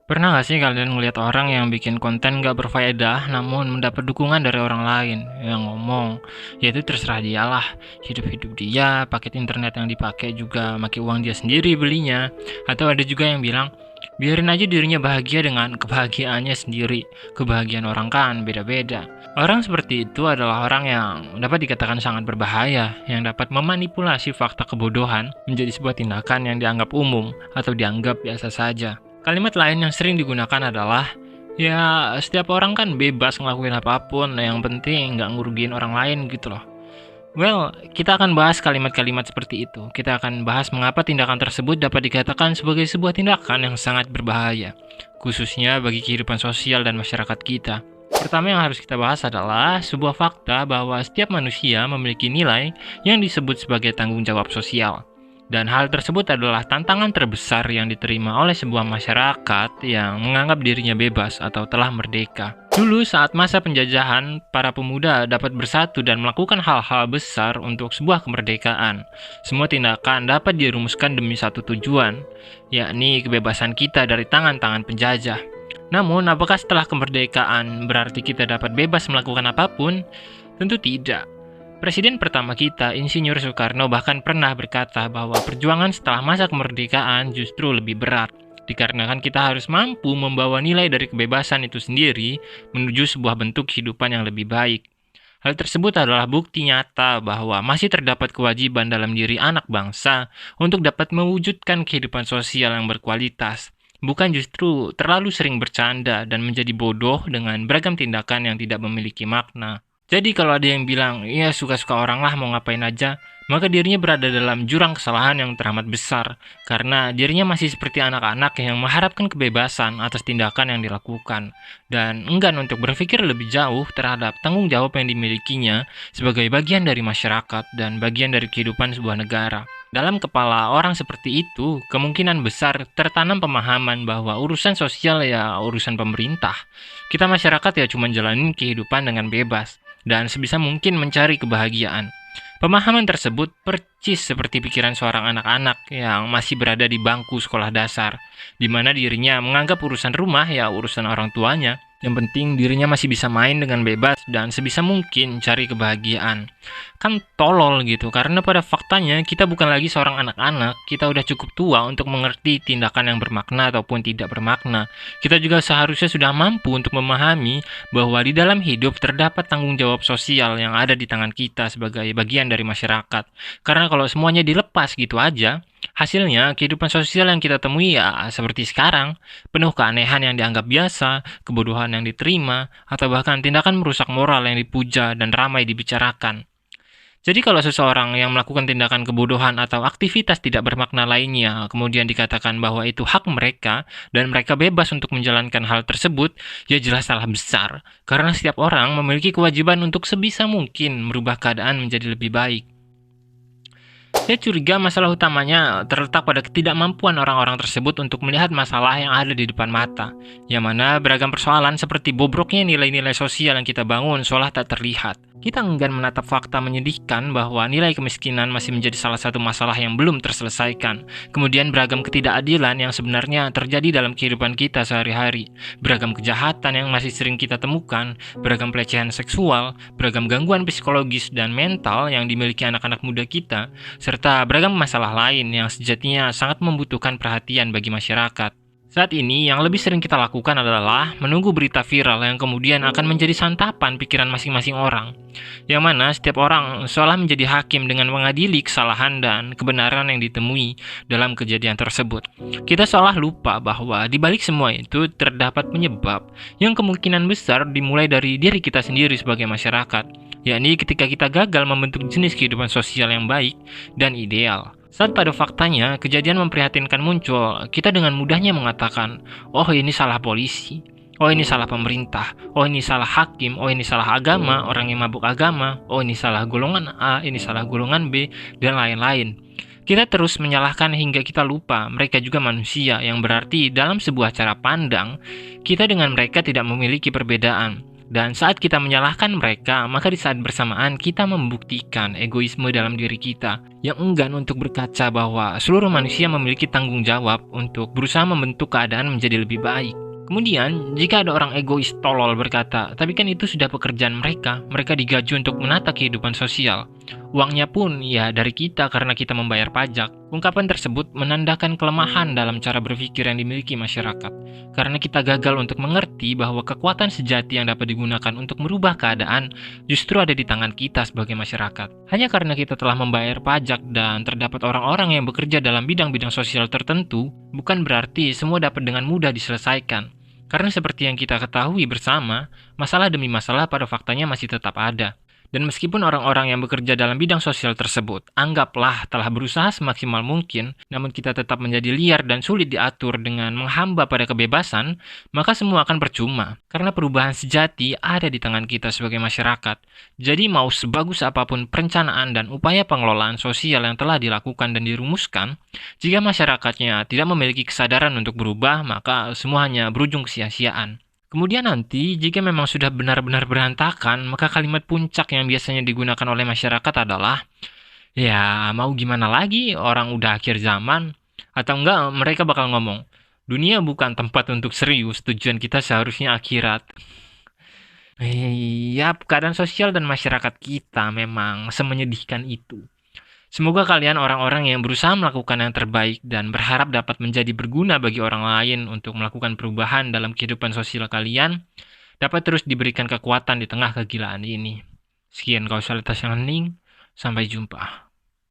Pernah gak sih kalian ngeliat orang yang bikin konten gak berfaedah namun mendapat dukungan dari orang lain yang ngomong, ya itu terserah dialah, hidup-hidup dia, paket internet yang dipakai juga pakai uang dia sendiri belinya. Atau ada juga yang bilang, biarin aja dirinya bahagia dengan kebahagiaannya sendiri. Kebahagiaan orang kan beda-beda. Orang seperti itu adalah orang yang dapat dikatakan sangat berbahaya, yang dapat memanipulasi fakta kebodohan menjadi sebuah tindakan yang dianggap umum atau dianggap biasa saja. Kalimat lain yang sering digunakan adalah, ya setiap orang kan bebas ngelakuin apapun, yang penting nggak ngurugiin orang lain gitu loh. Well, kita akan bahas kalimat-kalimat seperti itu. Kita akan bahas mengapa tindakan tersebut dapat dikatakan sebagai sebuah tindakan yang sangat berbahaya, khususnya bagi kehidupan sosial dan masyarakat kita. Pertama yang harus kita bahas adalah sebuah fakta bahwa setiap manusia memiliki nilai yang disebut sebagai tanggung jawab sosial. Dan hal tersebut adalah tantangan terbesar yang diterima oleh sebuah masyarakat yang menganggap dirinya bebas atau telah merdeka. Dulu saat masa penjajahan, para pemuda dapat bersatu dan melakukan hal-hal besar untuk sebuah kemerdekaan. Semua tindakan dapat dirumuskan demi satu tujuan, yakni kebebasan kita dari tangan-tangan penjajah. Namun, apakah setelah kemerdekaan berarti kita dapat bebas melakukan apapun? Tentu tidak. Presiden pertama kita, Insinyur Soekarno, bahkan pernah berkata bahwa perjuangan setelah masa kemerdekaan justru lebih berat, dikarenakan kita harus mampu membawa nilai dari kebebasan itu sendiri menuju sebuah bentuk kehidupan yang lebih baik. Hal tersebut adalah bukti nyata bahwa masih terdapat kewajiban dalam diri anak bangsa untuk dapat mewujudkan kehidupan sosial yang berkualitas, bukan justru terlalu sering bercanda dan menjadi bodoh dengan beragam tindakan yang tidak memiliki makna. Jadi kalau ada yang bilang, ya suka-suka orang lah mau ngapain aja, maka dirinya berada dalam jurang kesalahan yang teramat besar, karena dirinya masih seperti anak-anak yang mengharapkan kebebasan atas tindakan yang dilakukan, dan enggan untuk berpikir lebih jauh terhadap tanggung jawab yang dimilikinya sebagai bagian dari masyarakat dan bagian dari kehidupan sebuah negara. Dalam kepala orang seperti itu, kemungkinan besar tertanam pemahaman bahwa urusan sosial ya urusan pemerintah. Kita masyarakat ya cuma jalanin kehidupan dengan bebas dan sebisa mungkin mencari kebahagiaan. Pemahaman tersebut percis seperti pikiran seorang anak-anak yang masih berada di bangku sekolah dasar, di mana dirinya menganggap urusan rumah ya urusan orang tuanya. Yang penting dirinya masih bisa main dengan bebas dan sebisa mungkin cari kebahagiaan. Kan tolol gitu, karena pada faktanya kita bukan lagi seorang anak-anak, kita udah cukup tua untuk mengerti tindakan yang bermakna ataupun tidak bermakna. Kita juga seharusnya sudah mampu untuk memahami bahwa di dalam hidup terdapat tanggung jawab sosial yang ada di tangan kita sebagai bagian dari masyarakat. Karena kalau semuanya dilepas gitu aja, hasilnya kehidupan sosial yang kita temui ya seperti sekarang, penuh keanehan yang dianggap biasa, kebodohan yang diterima, atau bahkan tindakan merusak moral yang dipuja dan ramai dibicarakan. Jadi kalau seseorang yang melakukan tindakan kebodohan atau aktivitas tidak bermakna lainnya, kemudian dikatakan bahwa itu hak mereka dan mereka bebas untuk menjalankan hal tersebut, ya jelas salah besar. Karena setiap orang memiliki kewajiban untuk sebisa mungkin merubah keadaan menjadi lebih baik. Saya curiga masalah utamanya terletak pada ketidakmampuan orang-orang tersebut untuk melihat masalah yang ada di depan mata, yang mana beragam persoalan seperti bobroknya nilai-nilai sosial yang kita bangun seolah tak terlihat. Kita enggan menatap fakta menyedihkan bahwa nilai kemiskinan masih menjadi salah satu masalah yang belum terselesaikan. Kemudian beragam ketidakadilan yang sebenarnya terjadi dalam kehidupan kita sehari-hari. Beragam kejahatan yang masih sering kita temukan, beragam pelecehan seksual, beragam gangguan psikologis dan mental yang dimiliki anak-anak muda kita, serta beragam masalah lain yang sejatinya sangat membutuhkan perhatian bagi masyarakat. Saat ini, yang lebih sering kita lakukan adalah menunggu berita viral yang kemudian akan menjadi santapan pikiran masing-masing orang. Yang mana setiap orang seolah menjadi hakim dengan mengadili kesalahan dan kebenaran yang ditemui dalam kejadian tersebut. Kita seolah lupa bahwa di balik semua itu terdapat penyebab yang kemungkinan besar dimulai dari diri kita sendiri sebagai masyarakat, yakni ketika kita gagal membentuk jenis kehidupan sosial yang baik dan ideal. Saat pada faktanya kejadian memprihatinkan muncul, kita dengan mudahnya mengatakan, oh ini salah polisi, oh ini salah pemerintah, oh ini salah hakim, oh ini salah agama, orang yang mabuk agama, oh ini salah golongan A, ini salah golongan B, dan lain-lain. Kita terus menyalahkan hingga kita lupa mereka juga manusia, yang berarti dalam sebuah cara pandang, kita dengan mereka tidak memiliki perbedaan. Dan saat kita menyalahkan mereka, maka di saat bersamaan kita membuktikan egoisme dalam diri kita yang enggan untuk berkaca bahwa seluruh manusia memiliki tanggung jawab untuk berusaha membentuk keadaan menjadi lebih baik. Kemudian, jika ada orang egois tolol berkata, tapi kan itu sudah pekerjaan mereka, mereka digaji untuk menata kehidupan sosial. Uangnya pun ya dari kita karena kita membayar pajak. Ungkapan tersebut menandakan kelemahan dalam cara berpikir yang dimiliki masyarakat. Karena kita gagal untuk mengerti bahwa kekuatan sejati yang dapat digunakan untuk merubah keadaan justru ada di tangan kita sebagai masyarakat. Hanya karena kita telah membayar pajak dan terdapat orang-orang yang bekerja dalam bidang-bidang sosial tertentu, bukan berarti semua dapat dengan mudah diselesaikan. Karena seperti yang kita ketahui bersama, masalah demi masalah pada faktanya masih tetap ada. Dan meskipun orang-orang yang bekerja dalam bidang sosial tersebut anggaplah telah berusaha semaksimal mungkin, namun kita tetap menjadi liar dan sulit diatur dengan menghamba pada kebebasan, maka semua akan percuma. Karena perubahan sejati ada di tangan kita sebagai masyarakat. Jadi mau sebagus apapun perencanaan dan upaya pengelolaan sosial yang telah dilakukan dan dirumuskan, jika masyarakatnya tidak memiliki kesadaran untuk berubah, maka semua hanya berujung kesia-siaan. Kemudian nanti, jika memang sudah benar-benar berantakan, maka kalimat puncak yang biasanya digunakan oleh masyarakat adalah, ya mau gimana lagi, orang udah akhir zaman. Atau enggak, mereka bakal ngomong, dunia bukan tempat untuk serius, tujuan kita seharusnya akhirat. Ya, keadaan sosial dan masyarakat kita memang semenyedihkan itu. Semoga kalian orang-orang yang berusaha melakukan yang terbaik dan berharap dapat menjadi berguna bagi orang lain untuk melakukan perubahan dalam kehidupan sosial kalian, dapat terus diberikan kekuatan di tengah kegilaan ini. Sekian kausalitas yang hening, sampai jumpa.